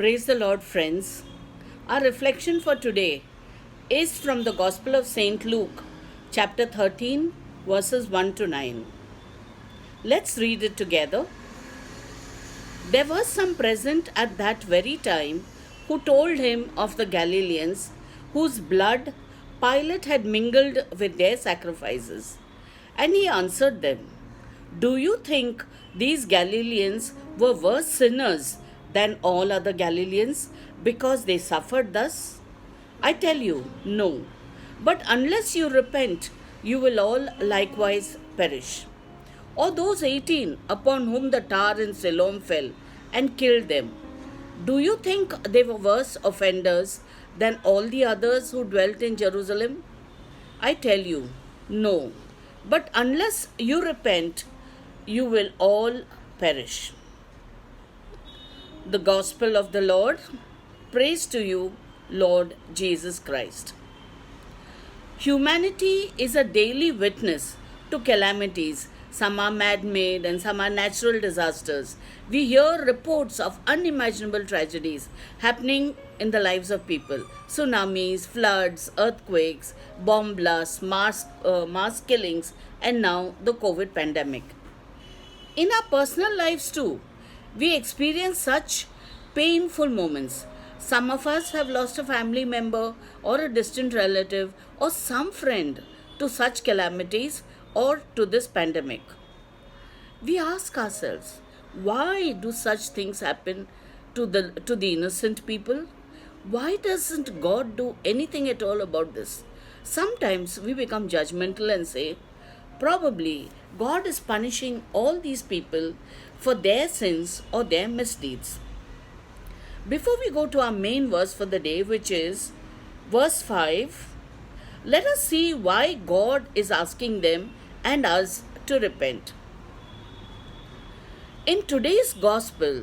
Praise the Lord, friends. Our reflection for today is from the Gospel of St. Luke, chapter 13, verses 1 to 9. Let's read it together. There was some present at that very time who told him of the Galileans whose blood Pilate had mingled with their sacrifices. And he answered them, "Do you think these Galileans were worse sinners than all other Galileans because they suffered thus? I tell you, no. But unless you repent, you will all likewise perish. Or those 18 upon whom the tower in Siloam fell and killed them, do you think they were worse offenders than all the others who dwelt in Jerusalem? I tell you, no. But unless you repent, you will all perish." The Gospel of the Lord. Praise to you, Lord Jesus Christ. Humanity is a daily witness to calamities. Some are man-made and some are natural disasters. We hear reports of unimaginable tragedies happening in the lives of people. Tsunamis, floods, earthquakes, bomb blasts, mass killings, and now the COVID pandemic. In our personal lives too, we experience such painful moments. Some of us have lost a family member or a distant relative or some friend to such calamities or to this pandemic. We ask ourselves, why do such things happen to the innocent people? Why doesn't God do anything at all about this? Sometimes we become judgmental and say, probably God is punishing all these people for their sins or their misdeeds. Before we go to our main verse for the day, which is verse 5, let us see why God is asking them and us to repent. In today's Gospel,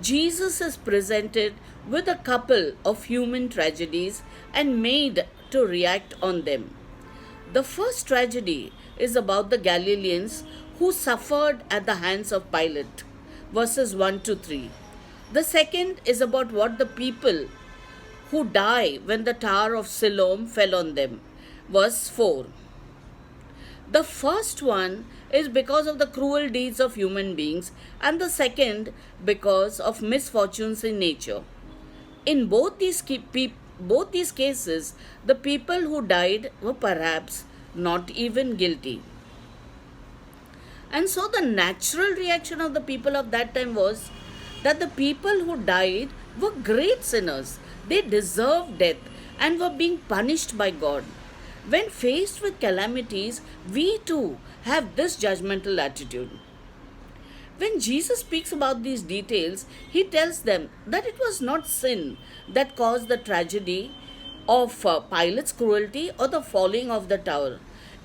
Jesus is presented with a couple of human tragedies and made to react on them. The first tragedy is about the Galileans who suffered at the hands of Pilate, verses 1 to 3. The second is about what the people who die when the tower of Siloam fell on them, verse 4. The first one is because of the cruel deeds of human beings, and the second because of misfortunes in nature. In both these cases, the people who died were perhaps not even guilty. And so the natural reaction of the people of that time was that the people who died were great sinners. They deserved death and were being punished by God. When faced with calamities, we too have this judgmental attitude. When Jesus speaks about these details, he tells them that it was not sin that caused the tragedy of Pilate's cruelty or the falling of the tower.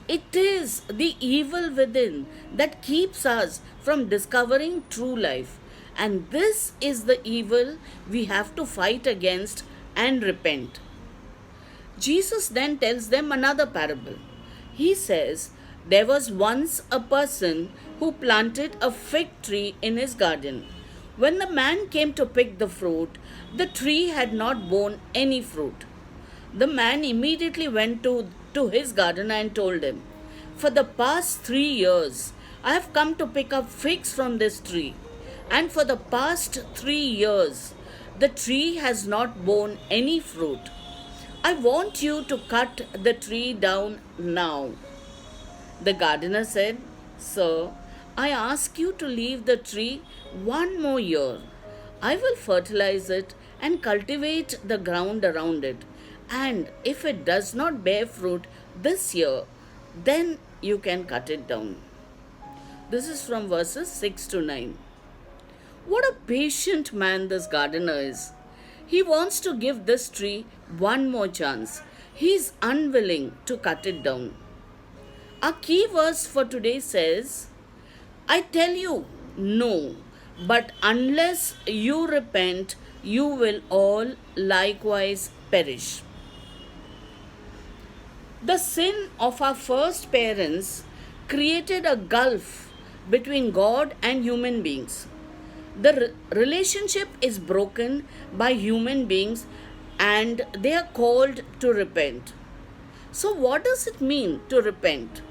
It is the evil within that keeps us from discovering true life. And this is the evil we have to fight against and repent. Jesus then tells them another parable. He says, there was once a person who planted a fig tree in his garden. When the man came to pick the fruit, the tree had not borne any fruit. The man immediately went to his gardener and told him, "For the past 3 years, I have come to pick up figs from this tree. And for the past 3 years, the tree has not borne any fruit. I want you to cut the tree down now." The gardener said, "Sir, I ask you to leave the tree 1 more year. I will fertilize it and cultivate the ground around it. And if it does not bear fruit this year, then you can cut it down." This is from verses 6 to 9. What a patient man this gardener is. He wants to give this tree 1 more chance. He is unwilling to cut it down. Our key verse for today says, I tell you, no, but unless you repent, you will all likewise perish. The sin of our first parents created a gulf between God and human beings. The relationship is broken by human beings and they are called to repent. So, what does it mean to repent?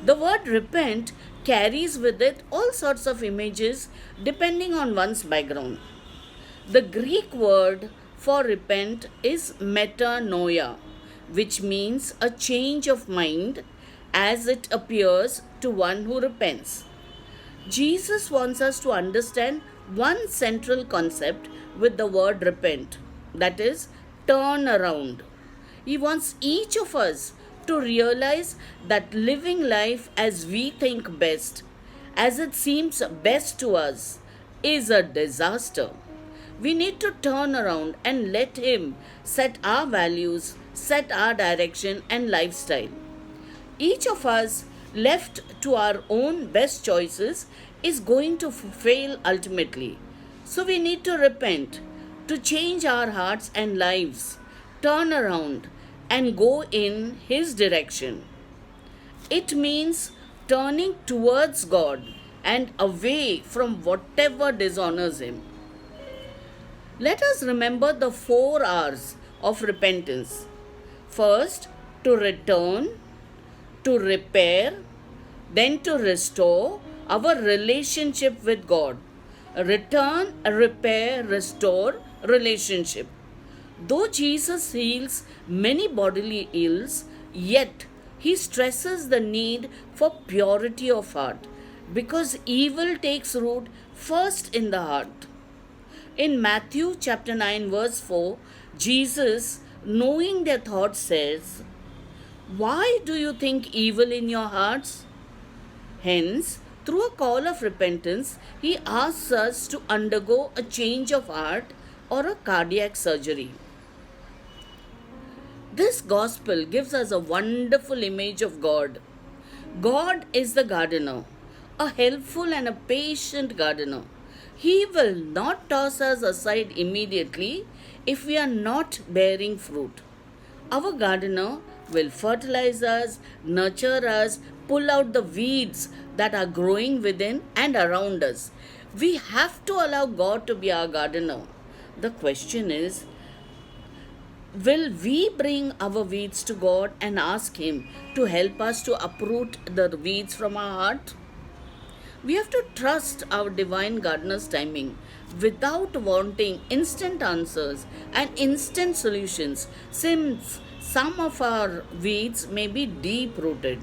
The word repent carries with it all sorts of images depending on one's background. The Greek word for repent is metanoia, which means a change of mind as it appears to one who repents. Jesus wants us to understand one central concept with the word repent, that is, turn around. He wants each of us to realize that living life as we think best, as it seems best to us, is a disaster. We need to turn around and let Him set our values, set our direction and lifestyle. Each of us, left to our own best choices, is going to fail ultimately. So we need to repent, to change our hearts and lives, turn around, and go in His direction. It means turning towards God and away from whatever dishonors Him. Let us remember the 4 R's of repentance. First, to return, to repair, then to restore our relationship with God. Return, repair, restore relationship. Though Jesus heals many bodily ills, yet He stresses the need for purity of heart because evil takes root first in the heart. In Matthew chapter 9 verse 4, Jesus, knowing their thoughts, says, "Why do you think evil in your hearts?" Hence, through a call of repentance, He asks us to undergo a change of heart or a cardiac surgery. This gospel gives us a wonderful image of God. God is the gardener, a helpful and a patient gardener. He will not toss us aside immediately if we are not bearing fruit. Our gardener will fertilize us, nurture us, pull out the weeds that are growing within and around us. We have to allow God to be our gardener. The question is, will we bring our weeds to God and ask Him to help us to uproot the weeds from our heart? We have to trust our divine gardener's timing without wanting instant answers and instant solutions, since some of our weeds may be deep rooted.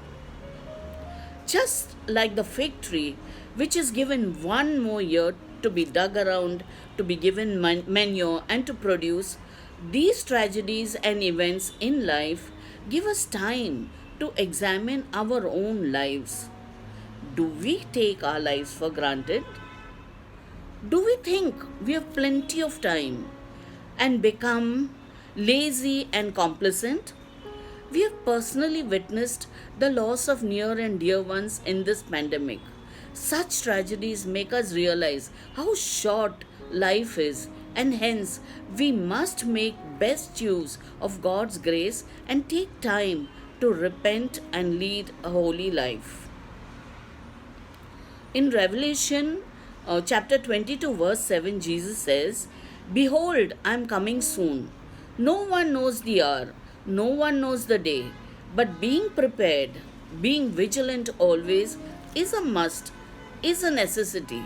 Just like the fig tree, which is given one more year to be dug around, to be given manure, and to produce, these tragedies and events in life give us time to examine our own lives. Do we take our lives for granted? Do we think we have plenty of time and become lazy and complacent? We have personally witnessed the loss of near and dear ones in this pandemic. Such tragedies make us realize how short life is, and hence we must make best use of God's grace and take time to repent and lead a holy life. In Revelation chapter 22 verse 7, Jesus says, "Behold, I am coming soon. No one knows the hour, no one knows the day, but being prepared, being vigilant always is a must, is a necessity."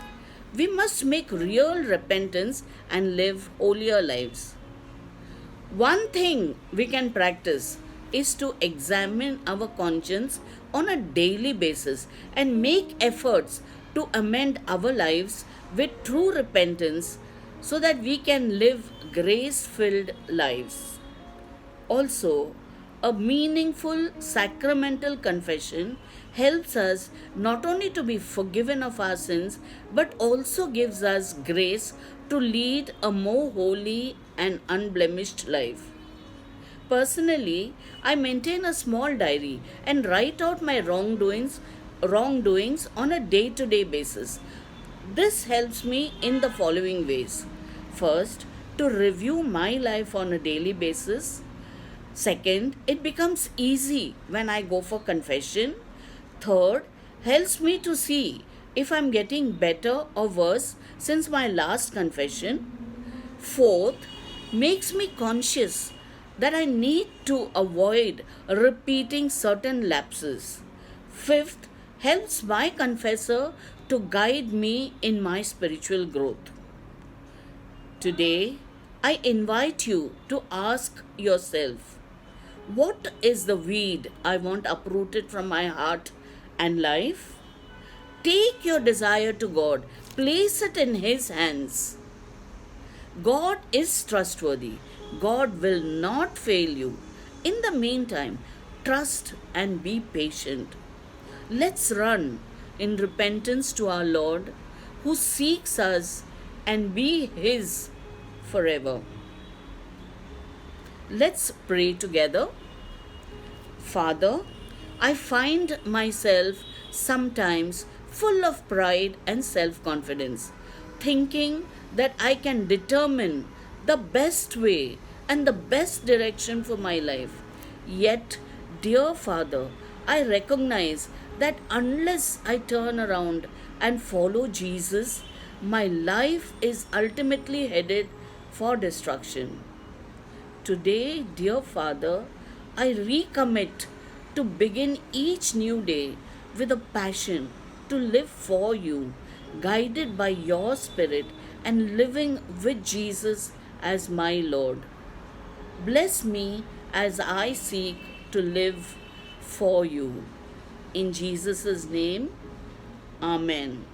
We must make real repentance and live holier lives. One thing we can practice is to examine our conscience on a daily basis and make efforts to amend our lives with true repentance so that we can live grace-filled lives. Also, a meaningful sacramental confession helps us not only to be forgiven of our sins but also gives us grace to lead a more holy and unblemished life. Personally, I maintain a small diary and write out my wrongdoings on a day-to-day basis. This helps me in the following ways. First, to review my life on a daily basis. Second, it becomes easy when I go for confession. Third, helps me to see if I'm getting better or worse since my last confession. Fourth, makes me conscious that I need to avoid repeating certain lapses. Fifth, helps my confessor to guide me in my spiritual growth. Today, I invite you to ask yourself, what is the weed I want uprooted from my heart and life? Take your desire to God, place it in His hands. God is trustworthy. God will not fail you. In the meantime, trust and be patient. Let's run in repentance to our Lord who seeks us and be His forever. Let's pray together. Father, I find myself sometimes full of pride and self confidence, thinking that I can determine the best way and the best direction for my life. Yet, dear Father, I recognize that unless I turn around and follow Jesus, my life is ultimately headed for destruction. Today, dear Father, I recommit to begin each new day with a passion to live for you, guided by your Spirit and living with Jesus as my Lord. Bless me as I seek to live for you. In Jesus' name, Amen.